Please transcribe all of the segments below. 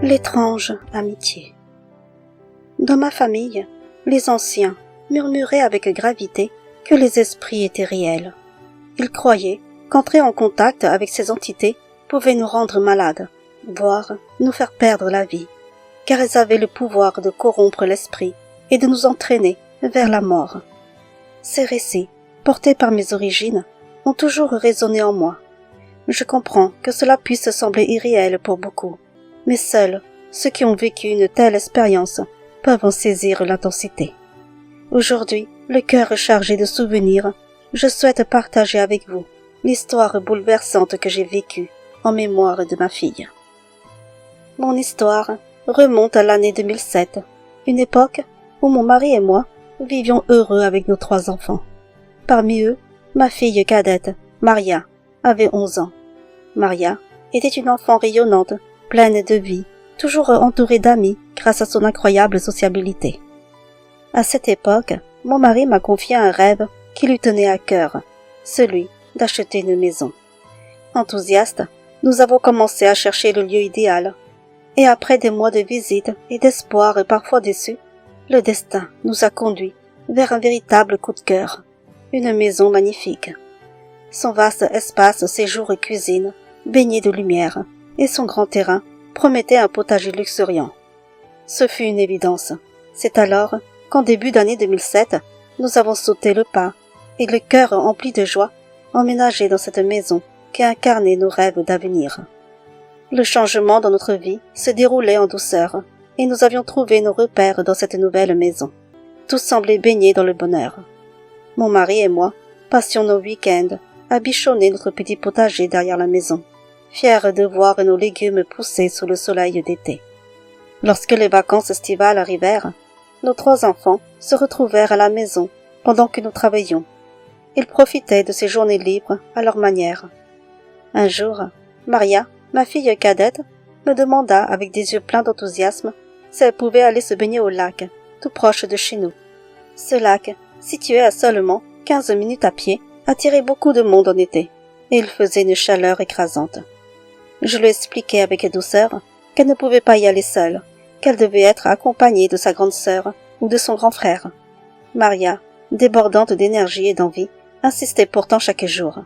L'étrange amitié. Dans ma famille, les anciens murmuraient avec gravité que les esprits étaient réels. Ils croyaient qu'entrer en contact avec ces entités pouvait nous rendre malades, voire nous faire perdre la vie, car elles avaient le pouvoir de corrompre l'esprit et de nous entraîner vers la mort. Ces récits, portés par mes origines, ont toujours résonné en moi. Je comprends que cela puisse sembler irréel pour beaucoup, mais seuls ceux qui ont vécu une telle expérience peuvent en saisir l'intensité. Aujourd'hui, le cœur chargé de souvenirs, je souhaite partager avec vous l'histoire bouleversante que j'ai vécue en mémoire de ma fille. Mon histoire remonte à l'année 2007, une époque où mon mari et moi vivions heureux avec nos 3 enfants. Parmi eux, ma fille cadette, Maria, avait 11 ans. Maria était une enfant rayonnante, pleine de vie, toujours entourée d'amis grâce à son incroyable sociabilité. À cette époque, mon mari m'a confié un rêve qui lui tenait à cœur, celui d'acheter une maison. Enthousiastes, nous avons commencé à chercher le lieu idéal. Et après des mois de visites et d'espoirs parfois déçus, le destin nous a conduits vers un véritable coup de cœur, une maison magnifique. Son vaste espace séjour et cuisine, baigné de lumière, et son grand terrain promettait un potager luxuriant. Ce fut une évidence. C'est alors qu'en début d'année 2007, nous avons sauté le pas, et le cœur empli de joie, emménagé dans cette maison qui incarnait nos rêves d'avenir. Le changement dans notre vie se déroulait en douceur, et nous avions trouvé nos repères dans cette nouvelle maison. Tout semblait baigné dans le bonheur. Mon mari et moi passions nos week-ends à bichonner notre petit potager derrière la maison, fiers de voir nos légumes pousser sous le soleil d'été. Lorsque les vacances estivales arrivèrent, nos 3 enfants se retrouvèrent à la maison pendant que nous travaillions. Ils profitaient de ces journées libres à leur manière. Un jour, Maria, ma fille cadette, me demanda avec des yeux pleins d'enthousiasme si elle pouvait aller se baigner au lac, tout proche de chez nous. Ce lac, situé à seulement 15 minutes à pied, attirait beaucoup de monde en été, et il faisait une chaleur écrasante. Je lui expliquai avec douceur qu'elle ne pouvait pas y aller seule, qu'elle devait être accompagnée de sa grande sœur ou de son grand frère. Maria, débordante d'énergie et d'envie, insistait pourtant chaque jour.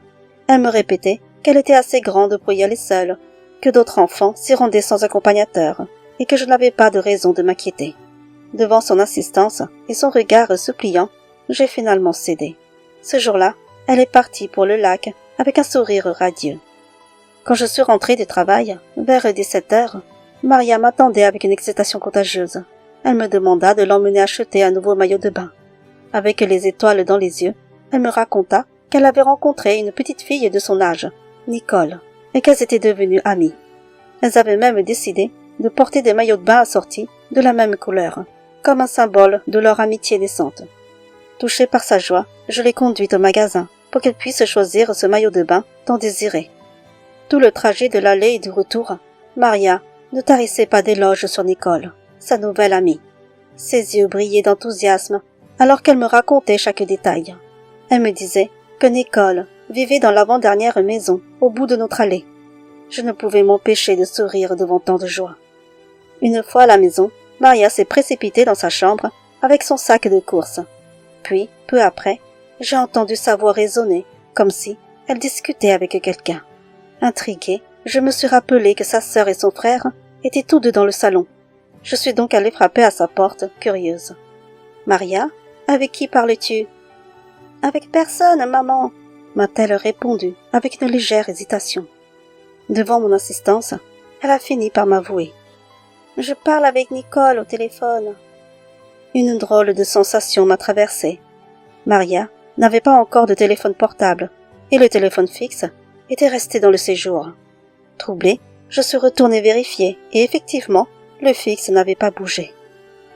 Elle me répétait qu'elle était assez grande pour y aller seule, que d'autres enfants s'y rendaient sans accompagnateur, et que je n'avais pas de raison de m'inquiéter. Devant son insistance et son regard suppliant, j'ai finalement cédé. Ce jour-là, elle est partie pour le lac avec un sourire radieux. Quand je suis rentrée du travail, vers 17 heures, Maria m'attendait avec une excitation contagieuse. Elle me demanda de l'emmener acheter un nouveau maillot de bain. Avec les étoiles dans les yeux, elle me raconta qu'elle avait rencontré une petite fille de son âge, Nicole, et qu'elles étaient devenues amies. Elles avaient même décidé de porter des maillots de bain assortis de la même couleur, comme un symbole de leur amitié naissante. Touchée par sa joie, je l'ai conduite au magasin pour qu'elle puisse choisir ce maillot de bain tant désiré. Tout le trajet de l'aller et du retour, Maria ne tarissait pas d'éloges sur Nicole, sa nouvelle amie. Ses yeux brillaient d'enthousiasme alors qu'elle me racontait chaque détail. Elle me disait que Nicole vivait dans l'avant-dernière maison au bout de notre allée. Je ne pouvais m'empêcher de sourire devant tant de joie. Une fois à la maison, Maria s'est précipitée dans sa chambre avec son sac de courses. Puis, peu après, j'ai entendu sa voix résonner, comme si elle discutait avec quelqu'un. Intriguée, je me suis rappelé que sa sœur et son frère étaient tous deux dans le salon. Je suis donc allée frapper à sa porte, curieuse. « Maria, avec qui parles-tu ?»« Avec personne, maman » m'a-t-elle répondu avec une légère hésitation. Devant mon insistance, elle a fini par m'avouer. « Je parle avec Nicole au téléphone. » Une drôle de sensation m'a traversée. Maria n'avait pas encore de téléphone portable, et le téléphone fixe était resté dans le séjour. Troublée, je suis retournée vérifier, et effectivement, le fixe n'avait pas bougé.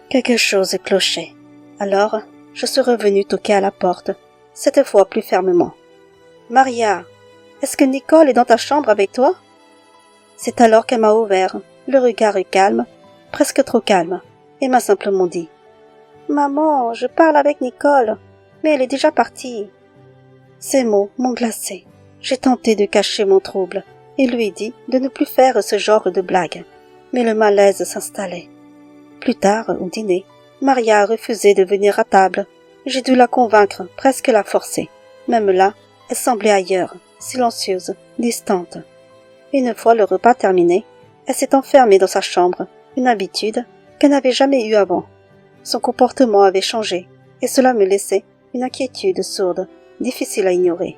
Quelque chose clochait. Alors, je suis revenue toquer à la porte, cette fois plus fermement. « Maria, est-ce que Nicole est dans ta chambre avec toi ?» C'est alors qu'elle m'a ouvert, le regard calme, presque trop calme, et m'a simplement dit « Maman, je parle avec Nicole, mais elle est déjà partie. » Ces mots m'ont glacée. J'ai tenté de cacher mon trouble et lui ai dit de ne plus faire ce genre de blague. mais le malaise s'installait. Plus tard, au dîner, Maria a refusé de venir à table. J'ai dû la convaincre, presque la forcer. Même là, elle semblait ailleurs, silencieuse, distante. Une fois le repas terminé, elle s'est enfermée dans sa chambre, une habitude qu'elle n'avait jamais eue avant. Son comportement avait changé, et cela me laissait une inquiétude sourde, difficile à ignorer.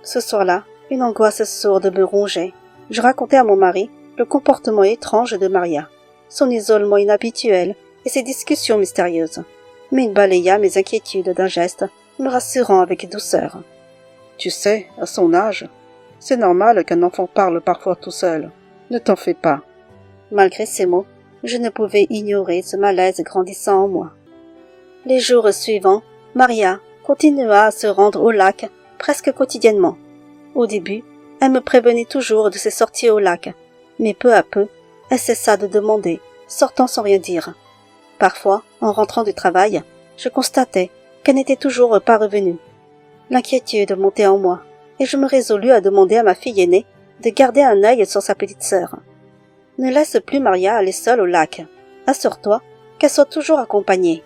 Ce soir-là, une angoisse sourde me rongeait. Je racontais à mon mari le comportement étrange de Maria, son isolement inhabituel et ses discussions mystérieuses. Mais il balaya mes inquiétudes d'un geste, me rassurant avec douceur. « Tu sais, à son âge, c'est normal qu'un enfant parle parfois tout seul. Ne t'en fais pas. » Malgré ces mots, je ne pouvais ignorer ce malaise grandissant en moi. Les jours suivants, Maria continua à se rendre au lac presque quotidiennement. Au début, elle me prévenait toujours de ses sorties au lac, mais peu à peu, elle cessa de demander, sortant sans rien dire. Parfois, en rentrant du travail, je constatais qu'elle n'était toujours pas revenue. L'inquiétude montait en moi, et je me résolus à demander à ma fille aînée de garder un œil sur sa petite sœur. « Ne laisse plus Maria aller seule au lac. Assure-toi qu'elle soit toujours accompagnée. »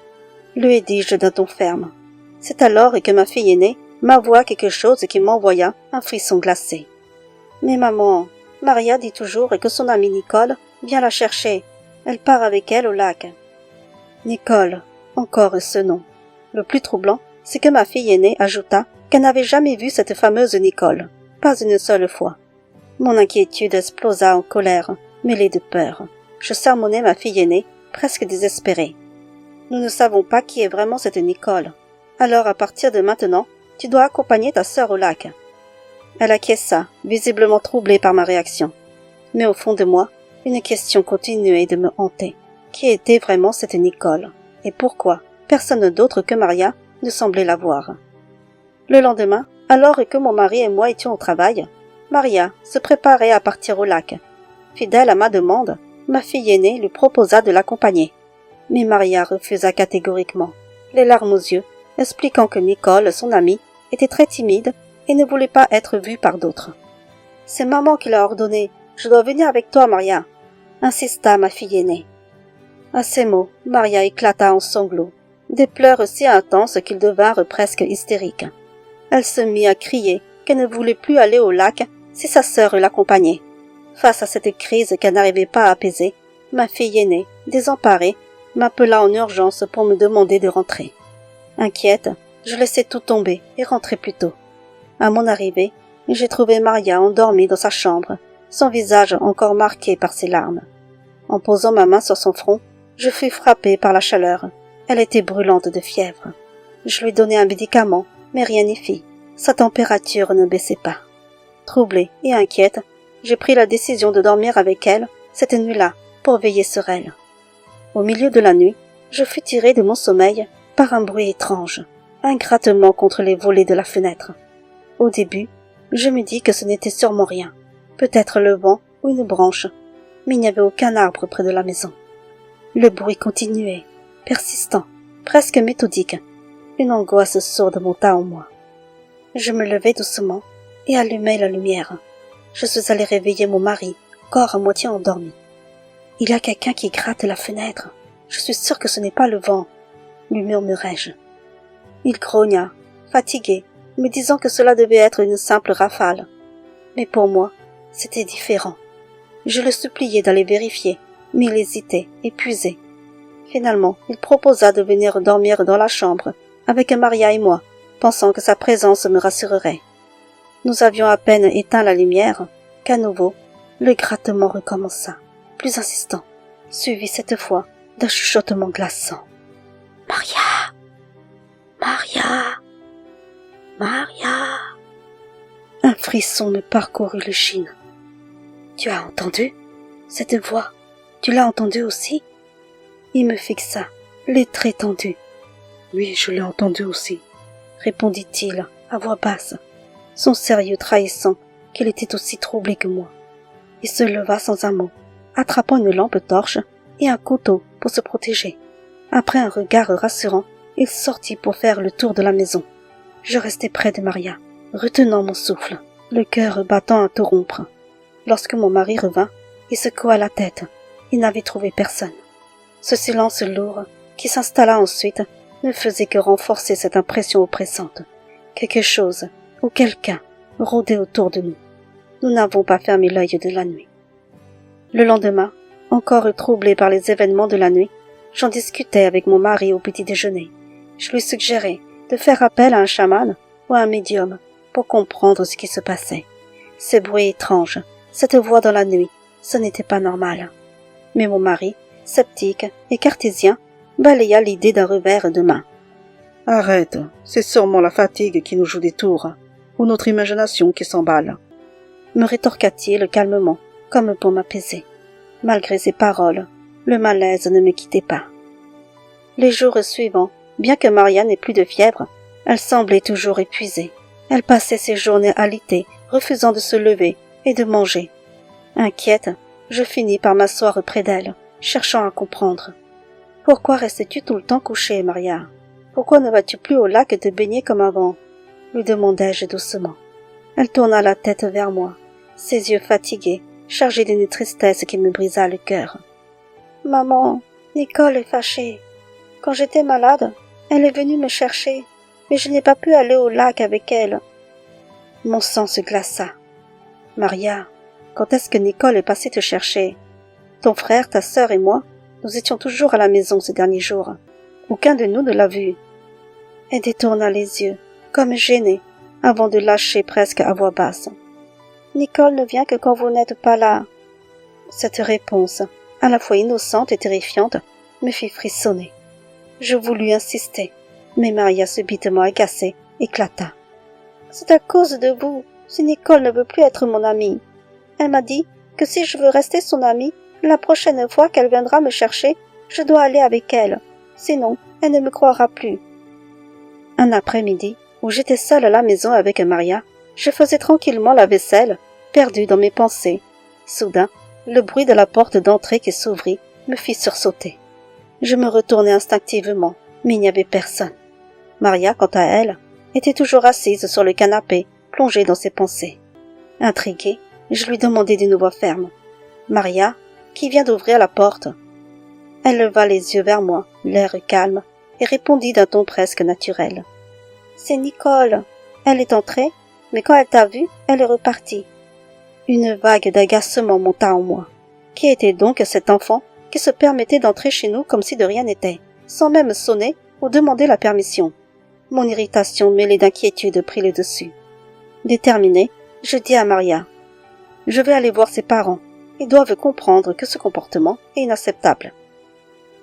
lui dis-je d'un ton ferme. C'est alors que ma fille aînée m'avoua quelque chose qui m'envoya un frisson glacé. « Mais maman, Maria dit toujours que son amie Nicole vient la chercher. Elle part avec elle au lac. » Nicole, encore ce nom. Le plus troublant, c'est que ma fille aînée ajouta qu'elle n'avait jamais vu cette fameuse Nicole, pas une seule fois. Mon inquiétude explosa en colère, mêlée de peur. Je sermonnai ma fille aînée, presque désespérée. « Nous ne savons pas qui est vraiment cette Nicole. Alors à partir de maintenant, tu dois accompagner ta sœur au lac. » Elle acquiesça, visiblement troublée par ma réaction. Mais au fond de moi, une question continuait de me hanter. Qui était vraiment cette Nicole? Et pourquoi personne d'autre que Maria ne semblait la voir? Le lendemain, alors que mon mari et moi étions au travail, Maria se préparait à partir au lac. Fidèle à ma demande, ma fille aînée lui proposa de l'accompagner. Mais Maria refusa catégoriquement, les larmes aux yeux, expliquant que Nicole, son amie, était très timide et ne voulait pas être vue par d'autres. « C'est maman qui l'a ordonné. Je dois venir avec toi, Maria », insista ma fille aînée. À ces mots, Maria éclata en sanglots, des pleurs si intenses qu'ils devinrent presque hystériques. Elle se mit à crier qu'elle ne voulait plus aller au lac si sa sœur l'accompagnait. Face à cette crise qu'elle n'arrivait pas à apaiser, ma fille aînée, désemparée, m'appela en urgence pour me demander de rentrer. Inquiète, je laissai tout tomber et rentrai plus tôt. À mon arrivée, j'ai trouvé Maria endormie dans sa chambre, son visage encore marqué par ses larmes. En posant ma main sur son front, je fus frappée par la chaleur. Elle était brûlante de fièvre. Je lui donnai un médicament, mais rien n'y fit. Sa température ne baissait pas. Troublée et inquiète, j'ai pris la décision de dormir avec elle cette nuit-là pour veiller sur elle. Au milieu de la nuit, je fus tirée de mon sommeil par un bruit étrange, un grattement contre les volets de la fenêtre. Au début, je me dis que ce n'était sûrement rien, peut-être le vent ou une branche, mais il n'y avait aucun arbre près de la maison. Le bruit continuait, persistant, presque méthodique. Une angoisse sourde monta en moi. Je me levai doucement et allumai la lumière. Je suis allée réveiller mon mari, corps à moitié endormi. « Il y a quelqu'un qui gratte la fenêtre. Je suis sûre que ce n'est pas le vent, » lui murmurai-je. Il grogna, fatigué, me disant que cela devait être une simple rafale. Mais pour moi, c'était différent. Je le suppliai d'aller vérifier, mais il hésitait, épuisé. Finalement, il proposa de venir dormir dans la chambre, avec Maria et moi, pensant que sa présence me rassurerait. Nous avions à peine éteint la lumière, qu'à nouveau, le grattement recommença, plus insistant, suivi cette fois d'un chuchotement glaçant. « Maria! Maria! Maria !» Un frisson me parcourut l'échine. « Tu as entendu cette voix? Tu l'as entendue aussi ?» Il me fixa, les traits tendus. « Oui, je l'ai entendue aussi, » répondit-il à voix basse, son sérieux trahissant qu'il était aussi troublé que moi. Il se leva sans un mot, attrapant une lampe torche et un couteau pour se protéger. Après un regard rassurant, il sortit pour faire le tour de la maison. Je restai près de Maria, retenant mon souffle, le cœur battant à tout rompre. Lorsque mon mari revint, il secoua la tête. Il n'avait trouvé personne. Ce silence lourd, qui s'installa ensuite, ne faisait que renforcer cette impression oppressante. Quelque chose, ou quelqu'un, rôdait autour de nous. Nous n'avons pas fermé l'œil de la nuit. Le lendemain, encore troublé par les événements de la nuit, j'en discutais avec mon mari au petit déjeuner. Je lui suggérais de faire appel à un chaman ou à un médium pour comprendre ce qui se passait. Ces bruits étranges, cette voix dans la nuit, ce n'était pas normal. Mais mon mari, sceptique et cartésien, balaya l'idée d'un revers de main. « Arrête, c'est sûrement la fatigue qui nous joue des tours, ou notre imagination qui s'emballe. » me rétorqua-t-il calmement, comme pour m'apaiser. Malgré ces paroles, le malaise ne me quittait pas. Les jours suivants, bien que Maria n'ait plus de fièvre, elle semblait toujours épuisée. Elle passait ses journées alitée, refusant de se lever et de manger. Inquiète, je finis par m'asseoir près d'elle, cherchant à comprendre. « Pourquoi restes-tu tout le temps couchée, Maria? Pourquoi ne vas-tu plus au lac te baigner comme avant ?» lui demandai-je doucement. Elle tourna la tête vers moi, ses yeux fatigués, chargés d'une tristesse qui me brisa le cœur. « Maman, Nicole est fâchée. Quand j'étais malade, elle est venue me chercher, mais je n'ai pas pu aller au lac avec elle. » Mon sang se glaça. « Maria, quand est-ce que Nicole est passée te chercher? Ton frère, ta sœur et moi, nous étions toujours à la maison ces derniers jours. Aucun de nous ne l'a vue. » Elle détourna les yeux, comme gênée, avant de lâcher presque à voix basse. « Nicole ne vient que quand vous n'êtes pas là. » Cette réponse, à la fois innocente et terrifiante, me fit frissonner. Je voulus insister, mais Maria, subitement agacée, éclata. « C'est à cause de vous, si Nicole ne veut plus être mon amie. Elle m'a dit que si je veux rester son amie, la prochaine fois qu'elle viendra me chercher, je dois aller avec elle. Sinon, elle ne me croira plus. » Un après-midi, où j'étais seule à la maison avec Maria, je faisais tranquillement la vaisselle, perdue dans mes pensées. Soudain, le bruit de la porte d'entrée qui s'ouvrit me fit sursauter. Je me retournai instinctivement, mais il n'y avait personne. Maria, quant à elle, était toujours assise sur le canapé, plongée dans ses pensées. Intriguée, je lui demandai d'une voix ferme. « Maria, qui vient d'ouvrir la porte ?» Elle leva les yeux vers moi, l'air calme, et répondit d'un ton presque naturel. « C'est Nicole. Elle est entrée, mais quand elle t'a vue, elle est repartie. » Une vague d'agacement monta en moi. Qui était donc cet enfant qui se permettait d'entrer chez nous comme si de rien n'était, sans même sonner ou demander la permission? Mon irritation mêlée d'inquiétude prit le dessus. Déterminée, je dis à Maria, « Je vais aller voir ses parents. Ils doivent comprendre que ce comportement est inacceptable. »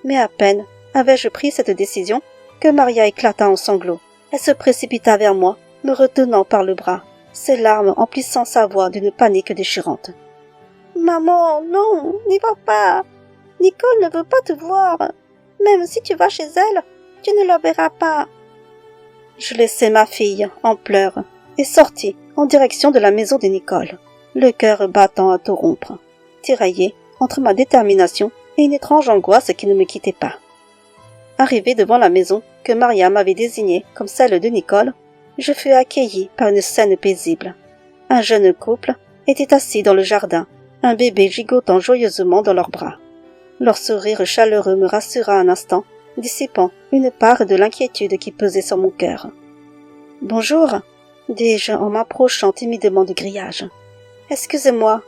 Mais à peine avais-je pris cette décision que Maria éclata en sanglots. Elle se précipita vers moi, me retenant par le bras, ses larmes emplissant sa voix d'une panique déchirante. « Maman, non, n'y va pas. Nicole ne veut pas te voir. Même si tu vas chez elle, tu ne la verras pas. » Je laissai ma fille en pleurs et sortis en direction de la maison de Nicole, le cœur battant à tout rompre, tiraillé entre ma détermination et une étrange angoisse qui ne me quittait pas. Arrivé devant la maison que Maria m'avait désignée comme celle de Nicole, je fus accueilli par une scène paisible. Un jeune couple était assis dans le jardin, un bébé gigotant joyeusement dans leurs bras. Leur sourire chaleureux me rassura un instant, dissipant une part de l'inquiétude qui pesait sur mon cœur. « Bonjour » dis-je en m'approchant timidement du grillage. « Excusez-moi,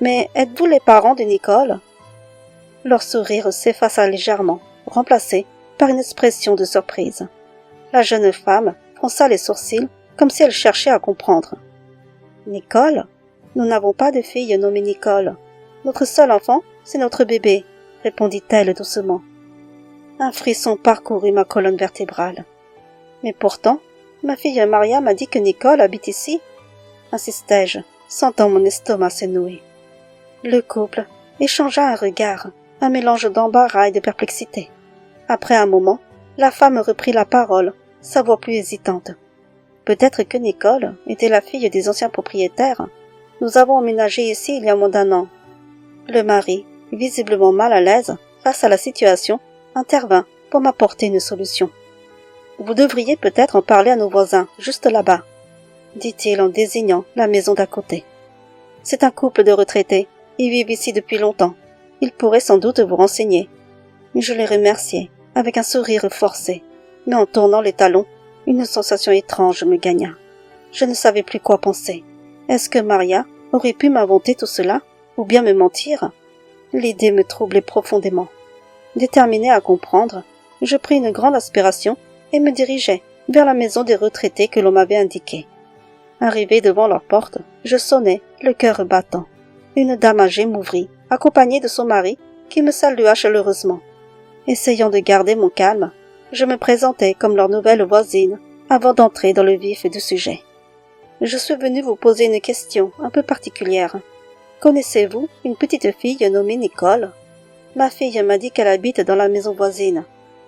mais êtes-vous les parents de Nicole ?» Leur sourire s'effaça légèrement, remplacé par une expression de surprise. La jeune femme fronça les sourcils comme si elle cherchait à comprendre. « Nicole? Nous n'avons pas de fille nommée Nicole. Notre seul enfant, c'est notre bébé, » répondit-elle doucement. Un frisson parcourut ma colonne vertébrale. « Mais pourtant, ma fille Maria m'a dit que Nicole habite ici, » insistai-je, sentant mon estomac se nouer. Le couple échangea un regard, un mélange d'embarras et de perplexité. Après un moment, la femme reprit la parole, sa voix plus hésitante. Peut-être que Nicole était la fille des anciens propriétaires. Nous avons emménagé ici il y a moins d'1 an. Le mari, visiblement mal à l'aise face à la situation, intervint pour m'apporter une solution. « Vous devriez peut-être en parler à nos voisins, juste là-bas, » dit-il en désignant la maison d'à côté. « C'est un couple de retraités. Ils vivent ici depuis longtemps. Il pourrait sans doute vous renseigner. Je l'ai remercié, avec un sourire forcé, mais en tournant les talons, une sensation étrange me gagna. Je ne savais plus quoi penser. Est-ce que Maria aurait pu m'inventer tout cela, ou bien me mentir? L'idée me troublait profondément. Déterminé à comprendre, je pris une grande aspiration et me dirigeai vers la maison des retraités que l'on m'avait indiquée. Arrivé devant leur porte, je sonnai, le cœur battant. Une dame âgée m'ouvrit, accompagnée de son mari, qui me salua chaleureusement. Essayant de garder mon calme, je me présentai comme leur nouvelle voisine, avant d'entrer dans le vif du sujet. Je suis venu vous poser une question un peu particulière. Connaissez-vous une petite fille nommée Nicole? Ma fille m'a dit qu'elle habite dans la maison voisine,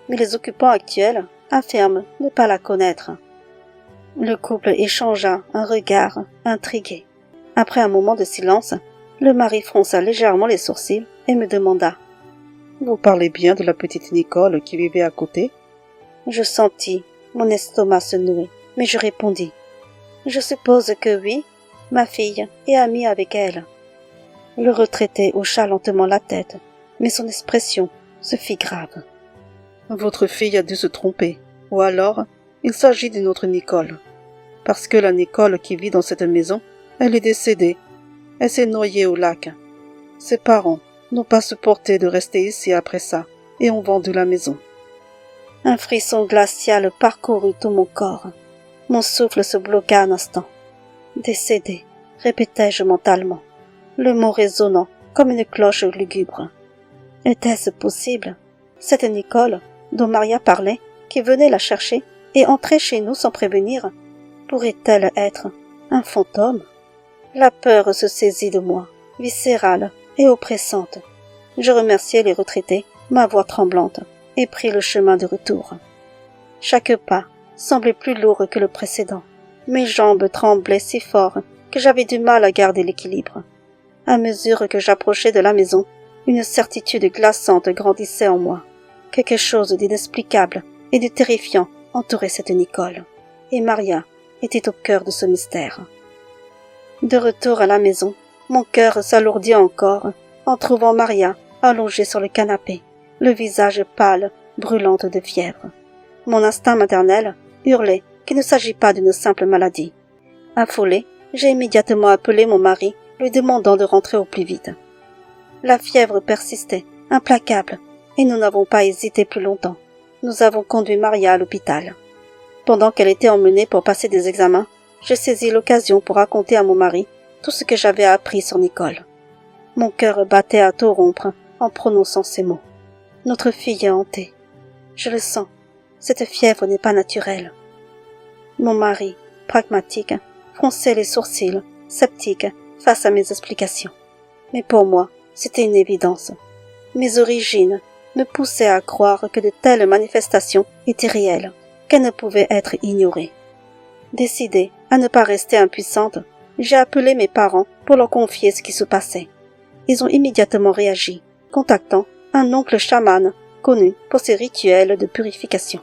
mais les occupants actuels affirment ne pas la connaître. Le couple échangea un regard intrigué. Après un moment de silence, le mari fronça légèrement les sourcils et me demanda: « Vous parlez bien de la petite Nicole qui vivait à côté ?» Je sentis mon estomac se nouer, mais je répondis: « Je suppose que oui, ma fille est amie avec elle. » Le retraité hocha lentement la tête, mais son expression se fit grave. « Votre fille a dû se tromper, ou alors il s'agit d'une autre Nicole. Parce que la Nicole qui vit dans cette maison, elle est décédée. Elle s'est noyée au lac. Ses parents n'ont pas supporté de rester ici après ça, et ont vendu la maison. » Un frisson glacial parcourut tout mon corps. Mon souffle se bloqua un instant. « Décédée », répétai-je mentalement, le mot résonnant comme une cloche lugubre. Était-ce possible? Cette Nicole, dont Maria parlait, qui venait la chercher et entrait chez nous sans prévenir, pourrait-elle être un fantôme? La peur se saisit de moi, viscérale et oppressante. Je remerciai les retraités, ma voix tremblante, et pris le chemin de retour. Chaque pas semblait plus lourd que le précédent. Mes jambes tremblaient si fort que j'avais du mal à garder l'équilibre. À mesure que j'approchais de la maison, une certitude glaçante grandissait en moi. Quelque chose d'inexplicable et de terrifiant entourait cette Nicole, et Maria était au cœur de ce mystère. De retour à la maison, mon cœur s'alourdit encore en trouvant Maria allongée sur le canapé, le visage pâle, brûlante de fièvre. Mon instinct maternel hurlait qu'il ne s'agit pas d'une simple maladie. Affolé, j'ai immédiatement appelé mon mari, lui demandant de rentrer au plus vite. La fièvre persistait, implacable, et nous n'avons pas hésité plus longtemps. Nous avons conduit Maria à l'hôpital. Pendant qu'elle était emmenée pour passer des examens, je saisis l'occasion pour raconter à mon mari tout ce que j'avais appris sur Nicole. Mon cœur battait à tout rompre en prononçant ces mots. Notre fille est hantée. Je le sens. Cette fièvre n'est pas naturelle. Mon mari, pragmatique, fronçait les sourcils, sceptique, face à mes explications. Mais pour moi, c'était une évidence. Mes origines me poussaient à croire que de telles manifestations étaient réelles, qu'elles ne pouvaient être ignorées. Décidée à ne pas rester impuissante, j'ai appelé mes parents pour leur confier ce qui se passait. Ils ont immédiatement réagi, contactant un oncle chaman connu pour ses rituels de purification.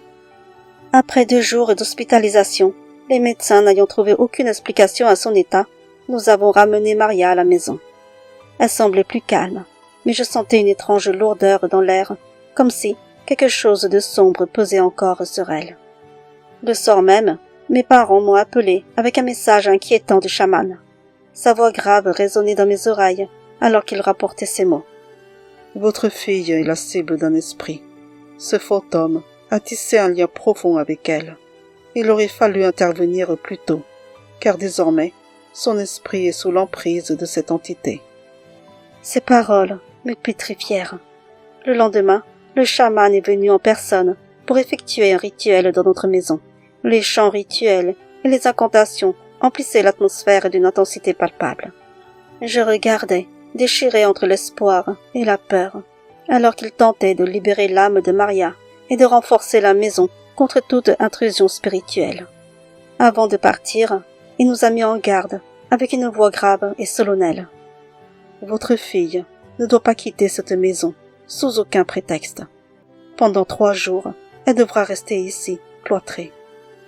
Après 2 jours d'hospitalisation, les médecins n'ayant trouvé aucune explication à son état, nous avons ramené Maria à la maison. Elle semblait plus calme, mais je sentais une étrange lourdeur dans l'air, comme si quelque chose de sombre pesait encore sur elle. Le soir même, mes parents m'ont appelé avec un message inquiétant du chaman. Sa voix grave résonnait dans mes oreilles alors qu'il rapportait ces mots. « Votre fille est la cible d'un esprit. Ce fantôme a tissé un lien profond avec elle. Il aurait fallu intervenir plus tôt, car désormais, son esprit est sous l'emprise de cette entité. » Ces paroles me pétrifièrent. Le lendemain, le chaman est venu en personne pour effectuer un rituel dans notre maison. Les chants rituels et les incantations emplissaient l'atmosphère d'une intensité palpable. Je regardais, déchiré entre l'espoir et la peur, alors qu'il tentait de libérer l'âme de Maria et de renforcer la maison contre toute intrusion spirituelle. Avant de partir, il nous a mis en garde avec une voix grave et solennelle. « Votre fille ne doit pas quitter cette maison sous aucun prétexte. Pendant 3 jours, elle devra rester ici, cloîtrée.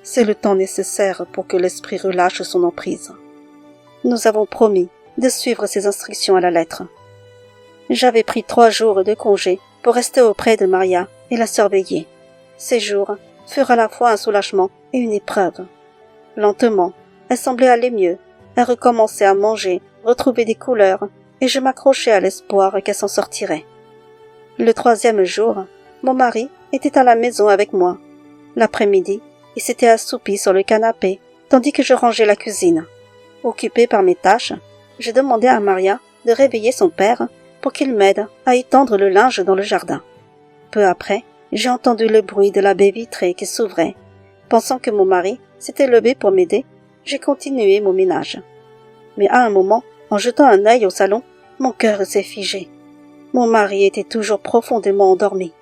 C'est le temps nécessaire pour que l'esprit relâche son emprise. » Nous avons promis de suivre ces instructions à la lettre. J'avais pris 3 jours de congé pour rester auprès de Maria et la surveiller. Ces jours furent à la fois un soulagement et une épreuve. Lentement, elle semblait aller mieux. Elle recommençait à manger, retrouver des couleurs, et je m'accrochais à l'espoir qu'elle s'en sortirait. Le 3e jour, mon mari était à la maison avec moi. L'après-midi, il s'était assoupi sur le canapé, tandis que je rangeais la cuisine. Occupée par mes tâches, j'ai demandé à Maria de réveiller son père pour qu'il m'aide à étendre le linge dans le jardin. Peu après, j'ai entendu le bruit de la baie vitrée qui s'ouvrait. Pensant que mon mari s'était levé pour m'aider, j'ai continué mon ménage. Mais à un moment, en jetant un œil au salon, mon cœur s'est figé. Mon mari était toujours profondément endormi.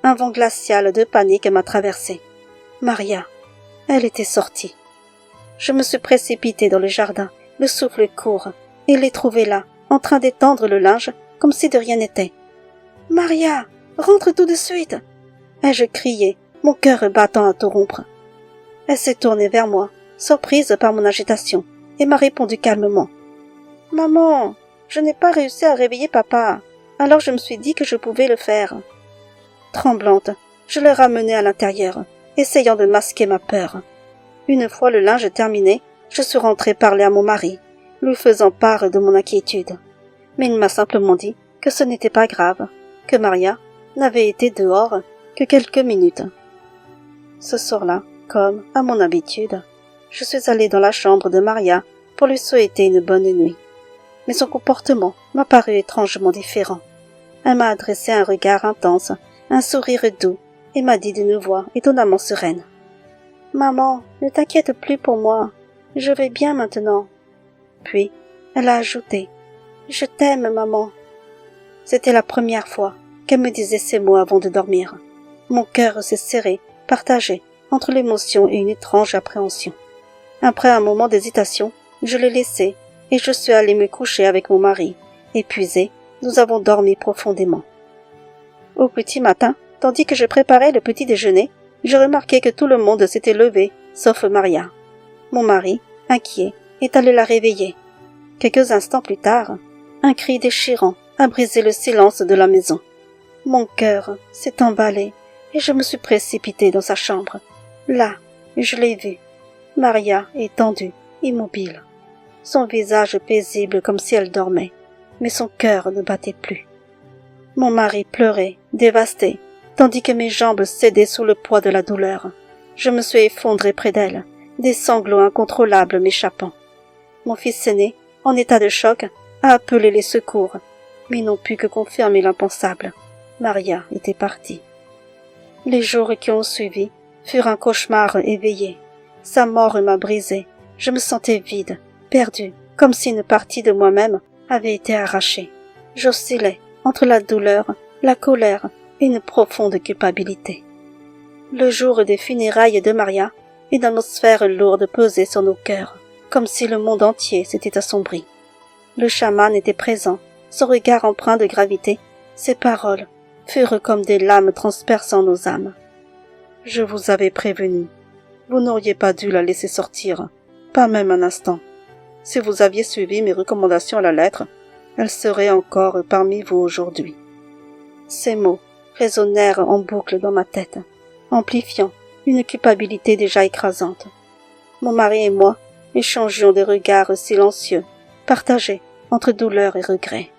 Un vent glacial de panique m'a traversé. Maria, elle était sortie. Je me suis précipitée dans le jardin, le souffle court, et l'ai trouvée là, en train d'étendre le linge, comme si de rien n'était. « Maria, rentre tout de suite !» ai-je crié, mon cœur battant à tout rompre. Elle s'est tournée vers moi, surprise par mon agitation, et m'a répondu calmement. « Maman, je n'ai pas réussi à réveiller papa, alors je me suis dit que je pouvais le faire. » Tremblante, je l'ai ramenée à l'intérieur, essayant de masquer ma peur. Une fois le linge terminé, je suis rentrée parler à mon mari, lui faisant part de mon inquiétude. Mais il m'a simplement dit que ce n'était pas grave, que Maria n'avait été dehors que quelques minutes. Ce soir-là, comme à mon habitude, je suis allée dans la chambre de Maria pour lui souhaiter une bonne nuit. Mais son comportement m'a paru étrangement différent. Elle m'a adressé un regard intense, un sourire doux, et m'a dit d'une voix étonnamment sereine. « Maman, ne t'inquiète plus pour moi, je vais bien maintenant. » Puis, elle a ajouté « Je t'aime, maman. » C'était la première fois qu'elle me disait ces mots avant de dormir. Mon cœur s'est serré, partagé, entre l'émotion et une étrange appréhension. Après un moment d'hésitation, je l'ai laissée et je suis allée me coucher avec mon mari. Épuisés, nous avons dormi profondément. Au petit matin, tandis que je préparais le petit déjeuner, je remarquai que tout le monde s'était levé, sauf Maria. Mon mari, inquiet, est allé la réveiller. Quelques instants plus tard, un cri déchirant a brisé le silence de la maison. Mon cœur s'est emballé et je me suis précipitée dans sa chambre. Là, je l'ai vue. Maria étendue, immobile. Son visage paisible comme si elle dormait, mais son cœur ne battait plus. Mon mari pleurait, dévasté, tandis que mes jambes cédaient sous le poids de la douleur. Je me suis effondrée près d'elle, des sanglots incontrôlables m'échappant. Mon fils aîné, en état de choc, a appelé les secours, mais ils n'ont pu que confirmer l'impensable. Maria était partie. Les jours qui ont suivi furent un cauchemar éveillé. Sa mort m'a brisée. Je me sentais vide, perdue, comme si une partie de moi-même avait été arrachée. J'oscillais entre la douleur, la colère et une profonde culpabilité. Le jour des funérailles de Maria, une atmosphère lourde pesait sur nos cœurs, comme si le monde entier s'était assombri. Le chaman était présent, son regard empreint de gravité, ses paroles furent comme des lames transperçant nos âmes. « Je vous avais prévenu. Vous n'auriez pas dû la laisser sortir, pas même un instant. Si vous aviez suivi mes recommandations à la lettre, elle serait encore parmi vous aujourd'hui. » Ces mots résonnèrent en boucle dans ma tête, amplifiant une culpabilité déjà écrasante. Mon mari et moi échangions des regards silencieux, partagés entre douleur et regret.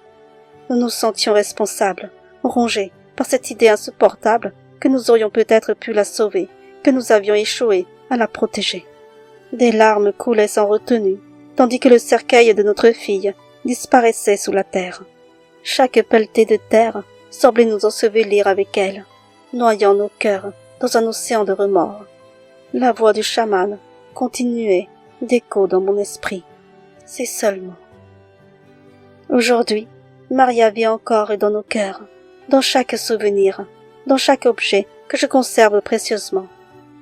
Nous nous sentions responsables, rongés par cette idée insupportable que nous aurions peut-être pu la sauver, que nous avions échoué à la protéger. Des larmes coulaient sans retenue, tandis que le cercueil de notre fille disparaissait sous la terre. Chaque pelletée de terre semblait nous ensevelir avec elle, noyant nos cœurs dans un océan de remords. La voix du chaman continuait d'écho dans mon esprit. Ces seuls mots. Aujourd'hui, Maria vit encore dans nos cœurs, dans chaque souvenir, dans chaque objet que je conserve précieusement.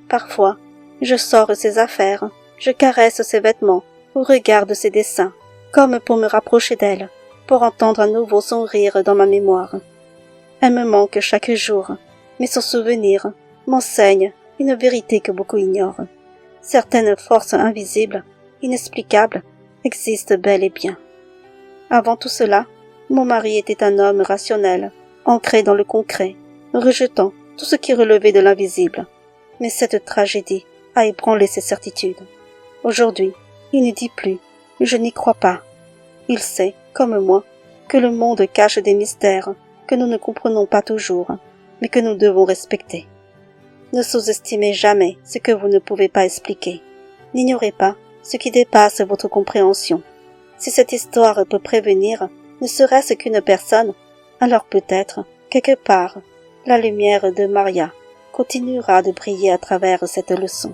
Parfois, je sors ses affaires, je caresse ses vêtements ou regarde ses dessins, comme pour me rapprocher d'elle, pour entendre à nouveau son rire dans ma mémoire. Elle me manque chaque jour, mais son souvenir m'enseigne une vérité que beaucoup ignorent. Certaines forces invisibles, inexplicables, existent bel et bien. Avant tout cela, Mon mari était un homme rationnel, ancré dans le concret, rejetant tout ce qui relevait de l'invisible. Mais cette tragédie a ébranlé ses certitudes. Aujourd'hui, il ne dit plus « je n'y crois pas ». Il sait, comme moi, que le monde cache des mystères que nous ne comprenons pas toujours, mais que nous devons respecter. Ne sous-estimez jamais ce que vous ne pouvez pas expliquer. N'ignorez pas ce qui dépasse votre compréhension. Si cette histoire peut prévenir ne serait-ce qu'une personne, alors peut-être, quelque part, la lumière de Maria continuera de briller à travers cette leçon.